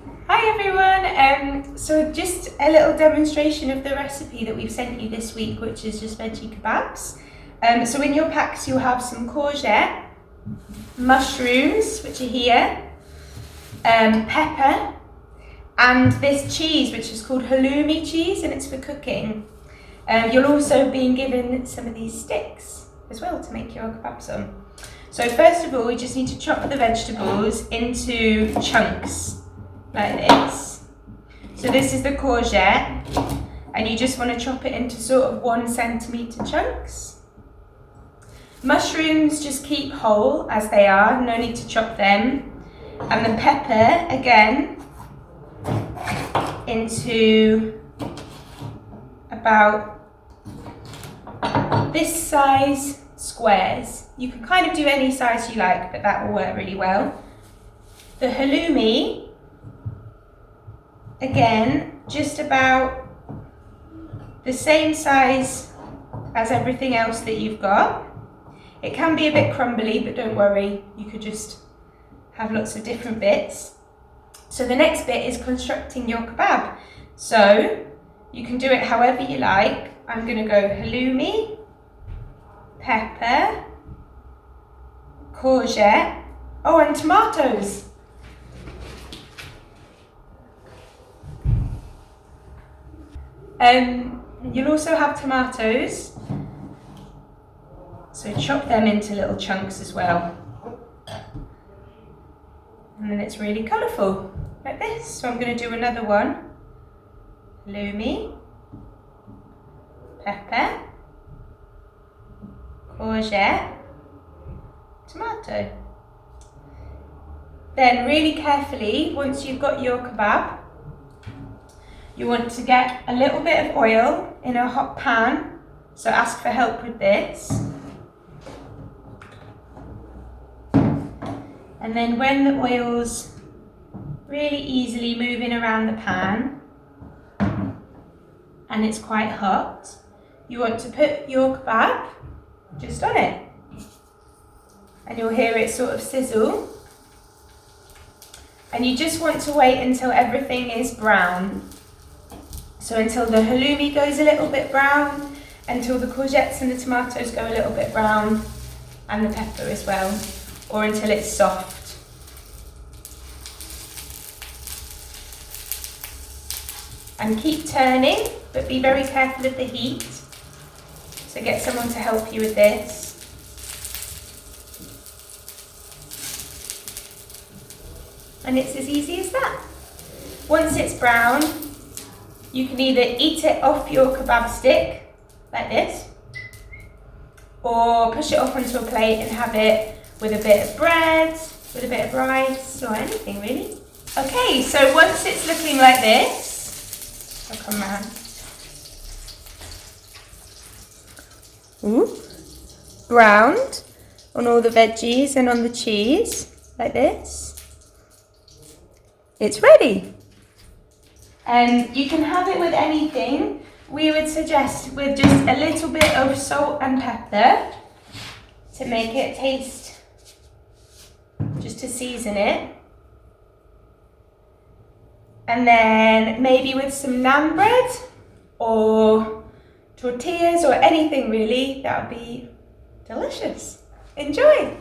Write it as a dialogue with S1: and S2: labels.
S1: Hi everyone, so just a little demonstration of the recipe that we've sent you this week, which is just veggie kebabs. So in your packs you'll have some courgette, mushrooms, which are here, pepper, and this cheese, which is called halloumi cheese, and it's for cooking. You'll also be given some of these sticks as well to make your kebabs on. So first of all, we just need to chop the vegetables into chunks, like this. So this is the courgette, and you just want to chop it into sort of 1 centimetre chunks. Mushrooms just keep whole as they are, no need to chop them. And the pepper, again, into about this size squares. You can kind of do any size you like, but that will work really well. The halloumi, again, just about the same size as everything else that you've got. It can be a bit crumbly, but don't worry, you could just have lots of different bits. So the next bit is constructing your kebab. So you can do it however you like. I'm going to go halloumi, pepper, courgette, oh, and tomatoes. You'll also have tomatoes, so chop them into little chunks as well. And then it's really colourful, like this. So I'm going to do another one. Halloumi, pepper, courgette, tomato. Then really carefully, once you've got your kebab, you want to get a little bit of oil in a hot pan, so ask for help with this. And then when the oil's really easily moving around the pan, and it's quite hot, you want to put your kebab just on it. And you'll hear it sort of sizzle. And you just want to wait until everything is brown. So until the halloumi goes a little bit brown, until the courgettes and the tomatoes go a little bit brown, and the pepper as well, or until it's soft. And keep turning, but be very careful of the heat. So get someone to help you with this. And it's as easy as that. Once it's brown, you can either eat it off your kebab stick, like this, or push it off onto a plate and have it with a bit of bread, with a bit of rice, or anything really. Okay, so once it's looking like this, I'll come round. Ooh, browned on all the veggies and on the cheese, like this. It's ready. And you can have it with anything. We would suggest with just a little bit of salt and pepper to make it taste, just to season it. And then maybe with some naan bread or tortillas or anything really, that would be delicious. Enjoy!